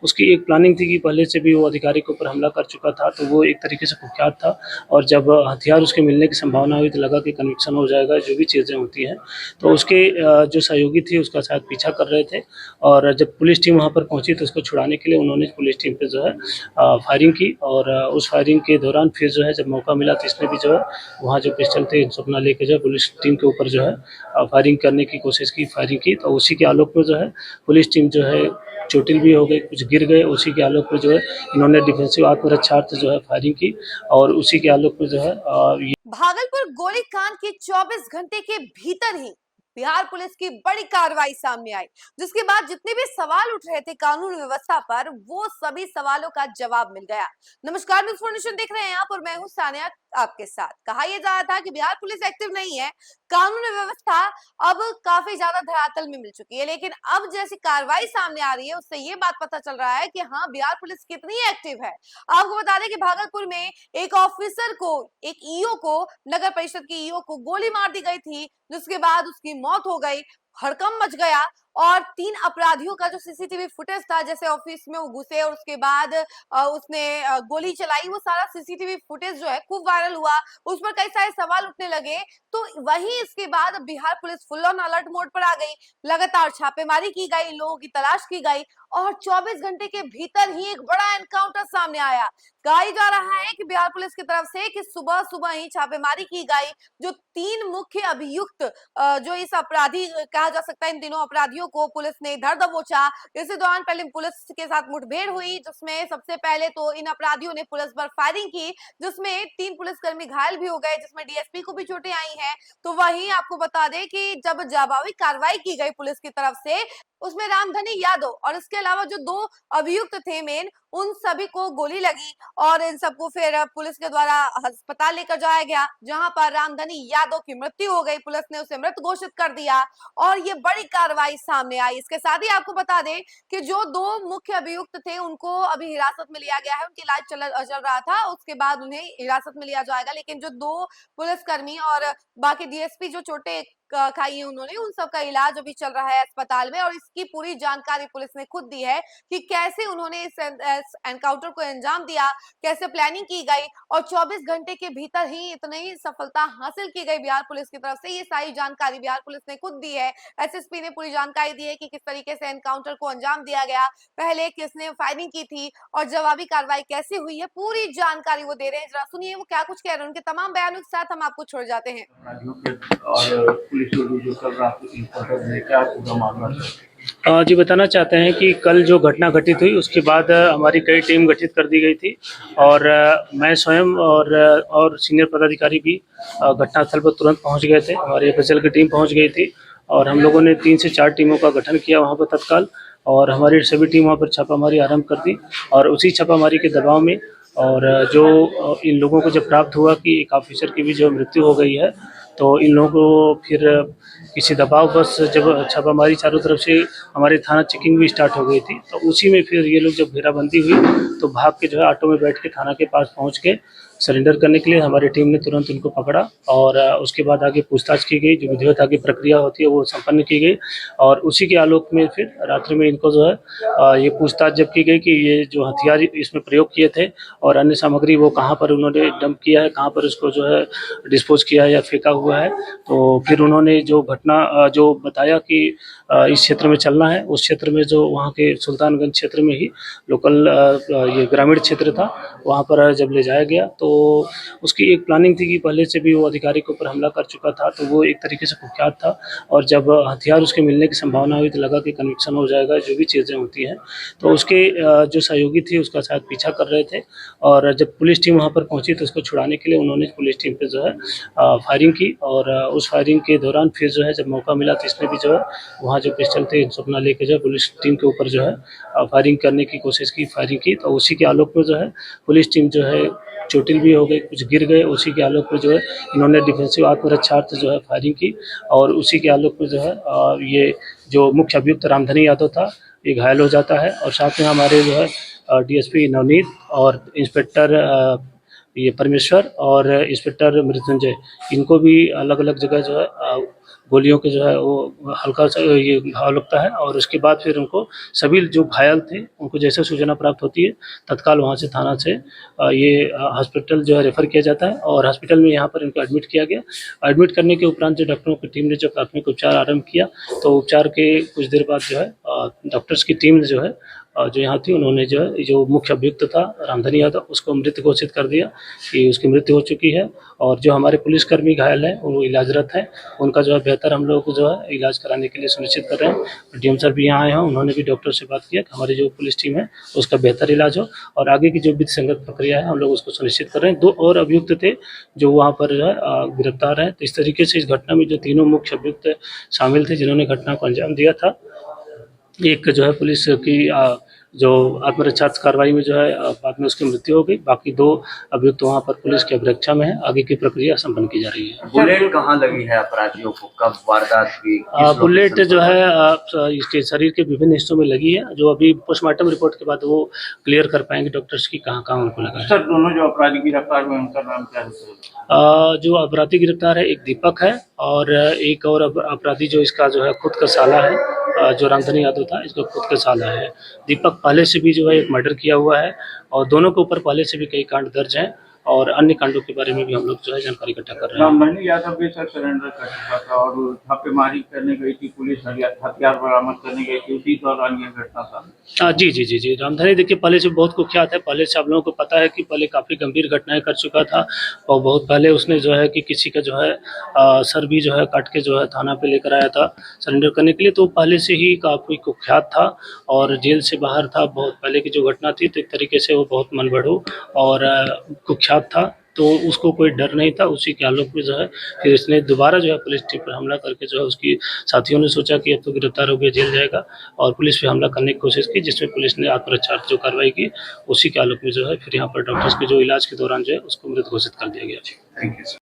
उसकी एक प्लानिंग थी कि पहले से भी वो अधिकारी के ऊपर हमला कर चुका था, तो वो एक तरीके से कुख्यात था। और जब हथियार उसके मिलने की संभावना हुई तो लगा कि कन्विक्शन हो जाएगा, जो भी चीज़ें होती हैं। तो उसके जो सहयोगी थे उसका शायद पीछा कर रहे थे, और जब पुलिस टीम वहाँ पर पहुंची तो उसको छुड़ाने के लिए उन्होंने पुलिस टीम पे जो है फायरिंग की। और उस फायरिंग के दौरान फिर जो है जब मौका मिला तो इसने भी जो है वहाँ जो पिस्टल थे सपना लेके जो है पुलिस टीम के ऊपर जो है फायरिंग करने की कोशिश की, फायरिंग की। तो उसी के आलोक में जो है पुलिस टीम जो है चोटिल भी हो गई, कुछ गिर गए। उसी के आलोक में जो है इन्होंने डिफेंसिव आत्मरक्षार्थ जो है फायरिंग की, और उसी के आलोक में जो है ये भागलपुर गोलीकांड के 24 घंटे के भीतर ही बिहार पुलिस की बड़ी कार्रवाई सामने आई, जिसके बाद जितने भी सवाल उठ रहे थे कानून व्यवस्था पर, वो सभी सवालों का जवाब मिल गया। नमस्कार, न्यूज़ 4 नेशन देख रहे हैं आप और मैं हूं सानिया आपके साथ। कहा यह जा रहा था कि बिहार पुलिस एक्टिव नहीं है, कानून व्यवस्था अब काफी ज्यादा धरातल में मिल चुकी है, लेकिन अब जैसी कार्रवाई सामने आ रही है उससे ये बात पता चल रहा है कि हाँ, बिहार पुलिस कितनी एक्टिव है। आपको बता दें कि भागलपुर में एक ऑफिसर को, एक ईओ को, नगर परिषद की ईओ को गोली मार दी गई थी, जिसके बाद उसकी मौत हो गई। हड़कंप मच गया और 3 अपराधियों का जो सीसीटीवी फुटेज था, जैसे ऑफिस में वो घुसे और उसके बाद उसने गोली चलाई, वो सारा सीसीटीवी फुटेज जो है खूब वायरल हुआ। उस पर कई सारे सवाल उठने लगे। तो वहीं इसके बाद Bihar police full on alert mode पर आ गई। लगातार छापेमारी की गई, लोगों की तलाश की गई और 24 घंटे के भीतर ही एक बड़ा एनकाउंटर सामने आया। कहा जा रहा है कि बिहार पुलिस की तरफ से कि सुबह सुबह ही छापेमारी की गई। जो 3 मुख्य अभियुक्त, जो इस अपराधी कहा जा सकता है, इन तीनों अपराधियों को पुलिस ने धर दबोचा। इसी दौरान पहले पुलिस के साथ मुठभेड़ हुई, जिसमें सबसे पहले तो इन अपराधियों ने पुलिस पर फायरिंग की, जिसमें 3 पुलिसकर्मी घायल भी हो गए, जिसमें डीएसपी को भी चोटें आई हैं। तो वहीं आपको बता दें कि जब जवाबी कार्रवाई की गई पुलिस की तरफ से, उसमें रामधनी यादव और इसके अलावा जो 2 अभियुक्त थे मेन, उन सभी को गोली लगी और इन सबको फिर पुलिस के द्वारा अस्पताल लेकर जाया गया, जहां पर रामधनी यादव की मृत्यु हो गई। पुलिस ने उसे मृत घोषित कर दिया और ये बड़ी कार्रवाई सामने आई। इसके साथ ही आपको बता दें कि जो 2 मुख्य अभियुक्त थे उनको अभी हिरासत में लिया गया है, उनकी इलाज चल रहा था, उसके बाद उन्हें हिरासत में लिया जाएगा। लेकिन जो 2 पुलिसकर्मी और बाकी डीएसपी जो चोटें खाई है उन्होंने, उन सबका इलाज अभी चल रहा है अस्पताल में। और इसकी पूरी जानकारी पुलिस ने खुद दी है कि कैसे उन्होंने इस एनकाउंटर को अंजाम दिया, कैसे प्लानिंग की गई और 24 घंटे के भीतर ही इतनी सफलता हासिल की गई बिहार पुलिस की तरफ से। ये सारी जानकारी बिहार पुलिस ने खुद दी है। एसएसपी ने पूरी जानकारी दी है कि किस तरीके से एनकाउंटर को अंजाम दिया गया, पहले किसने फायरिंग की थी और जवाबी कार्रवाई कैसे हुई है, पूरी जानकारी वो दे रहे हैं। जरा सुनिए वो क्या कुछ कह रहे हैं। उनके तमाम बयानों के साथ हम आपको छोड़ जाते हैं। जी बताना चाहते हैं कि कल जो घटना घटित हुई उसके बाद हमारी कई टीम गठित कर दी गई थी, और मैं स्वयं और सीनियर पदाधिकारी भी घटनास्थल पर तुरंत पहुंच गए थे। हमारी एफएसएल की टीम पहुंच गई थी और हम लोगों ने 3 से 4 टीमों का गठन किया वहां पर तत्काल, और हमारी सभी टीम वहाँ पर छापामारी आरंभ कर दी। और उसी छापामारी के दबाव में और जो इन लोगों को जब प्राप्त हुआ कि एक ऑफिसर की भी जो मृत्यु हो गई है, तो इन लोगों को फिर किसी दबाववश जब छापामारी चारों तरफ से हमारे थाना चेकिंग भी स्टार्ट हो गई थी, तो उसी में फिर ये लोग जब घेराबंदी हुई तो भाग के जो है ऑटो में बैठ के थाना के पास पहुंच के सरेंडर करने के लिए हमारी टीम ने तुरंत उनको पकड़ा। और उसके बाद आगे पूछताछ की गई, जो विधिवत आगे प्रक्रिया होती है वो संपन्न की गई। और उसी के आलोक में फिर रात्रि में इनको जो है ये पूछताछ जब की गई कि ये जो हथियार इसमें प्रयोग किए थे और अन्य सामग्री वो कहाँ पर उन्होंने डंप किया है, कहाँ पर उसको जो है डिस्पोज किया है या फेंका हुआ है। तो फिर उन्होंने जो घटना जो बताया कि इस क्षेत्र में चलना है, उस क्षेत्र में जो वहाँ के सुल्तानगंज क्षेत्र में ही लोकल ये ग्रामीण क्षेत्र था, वहाँ पर जब ले जाया गया तो उसकी एक प्लानिंग थी कि पहले से भी वो अधिकारी के ऊपर हमला कर चुका था, तो वो एक तरीके से कुख्यात था। और जब हथियार उसके मिलने की संभावना हुई तो लगा कि कन्विक्शन हो जाएगा, जो भी चीज़ें होती हैं। तो उसके जो सहयोगी थे उसका शायद पीछा कर रहे थे, और जब पुलिस टीम वहाँ पर पहुंची तो उसको छुड़ाने के लिए उन्होंने पुलिस टीम पे जो है फायरिंग की। और उस फायरिंग के दौरान फिर जो है जब मौका मिला तो इसने भी जो है वहाँ जो पिस्टल थे सपना लेके जो है पुलिस टीम के ऊपर जो है फायरिंग करने की कोशिश की, फायरिंग की। तो उसी के आलोक में जो है पुलिस टीम जो है चोटिल भी हो गई, कुछ गिर गए। उसी के आलोक में जो है इन्होंने डिफेंसिव आत्मरक्षार्थ जो है फायरिंग की, और उसी के आलोक में जो है ये जो मुख्य अभियुक्त रामधनी यादव था ये घायल हो जाता है। और साथ में हमारे जो है डीएसपी नवनीत और इंस्पेक्टर ये परमेश्वर और इंस्पेक्टर मृत्युंजय, इनको भी अलग अलग जगह जो है गोलियों के जो है वो हल्का सा ये घाव लगता है और उसके बाद फिर उनको सभी जो घायल थे उनको जैसे सूचना प्राप्त होती है तत्काल वहाँ से थाना से ये हॉस्पिटल जो है रेफर किया जाता है और हॉस्पिटल में यहाँ पर इनको एडमिट किया गया। एडमिट करने के उपरांत जो डॉक्टरों की टीम ने जो प्राथमिक उपचार आरंभ किया तो उपचार के कुछ देर बाद जो है डॉक्टर्स की टीम जो है जो यहाँ थी उन्होंने जो है जो मुख्य अभियुक्त था रामधनी यादव उसको मृत घोषित कर दिया कि उसकी मृत्यु हो चुकी है और जो हमारे पुलिसकर्मी घायल हैं वो इलाजरत हैं। उनका जो है बेहतर हम लोग जो है इलाज कराने के लिए सुनिश्चित कर रहे हैं। डीएम सर भी यहाँ आए हैं, उन्होंने भी डॉक्टर से बात किया कि हमारी जो पुलिस टीम है उसका बेहतर इलाज हो और आगे की जो विधि संगत प्रक्रिया है हम लोग उसको सुनिश्चित कर रहे हैं। 2 और अभियुक्त थे जो वहाँ पर जो है गिरफ्तार हैं। तो इस तरीके से इस घटना में जो तीनों मुख्य अभियुक्त शामिल थे जिन्होंने घटना को अंजाम दिया था, एक जो है पुलिस की जो आत्मरक्षा कार्रवाई में जो है बाद में उसकी मृत्यु हो गई। बाकी 2 अभियुक्त वहाँ पर पुलिस की अभिरक्षा में है। आगे की प्रक्रिया संपन्न की जा रही है। बुलेट कहाँ लगी है अपराधियों को, कब वारदात हुई? बुलेट जो है इसके शरीर के विभिन्न हिस्सों में लगी है, जो अभी पोस्टमार्टम रिपोर्ट के बाद वो क्लियर कर पाएंगे डॉक्टर्स की कहाँ कहाँ उनको लगा है। सर दोनों जो अपराधी गिरफ्तार हुए उनका नाम क्या है? जो अपराधी गिरफ्तार है एक दीपक है और एक और अपराधी जो इसका जो है खुद का साला है, जो रामधनी यादव था इसका खुद का साला है। दीपक पहले से भी जो है एक मर्डर किया हुआ है और दोनों के ऊपर पहले से भी कई कांड दर्ज हैं और अन्य कांडों के बारे में भी हम लोग जो है जानकारी इकट्ठा कर रहे हैं। रामधनी यादव भी सर सरेंडर कर चुका था और छापेमारी करने गई थी पुलिस, हथियार बरामद करने गई थी, उसी दौरान ये घटना था। जी। रामधनी देखिए पहले से बहुत कुख्यात है। पहले से आप लोगों को पता है कि पहले काफ़ी गंभीर घटनाएं कर चुका था और बहुत पहले उसने जो है कि किसी का जो है सर भी जो है काट के जो है थाना पे लेकर आया था सरेंडर करने के लिए। तो पहले से ही काफ़ी कुख्यात था और जेल से बाहर था। बहुत पहले की जो घटना थी तो एक तरीके से वो बहुत मनबड़ू और कुख्यात था, तो उसको कोई डर नहीं था। उसी के आलोक में जो है फिर इसने दोबारा जो है पुलिस टीम पर हमला करके जो है उसकी साथियों ने सोचा कि अब तो गिरफ्तार हो गया, जेल जाएगा और पुलिस पे हमला करने की कोशिश की, जिसमें पुलिस ने आत्मरक्षा जो कार्रवाई की उसी के आलोक में जो है फिर यहाँ पर डॉक्टर्स के जो इलाज के दौरान जो है उसको मृत घोषित कर दिया गया। Thank you.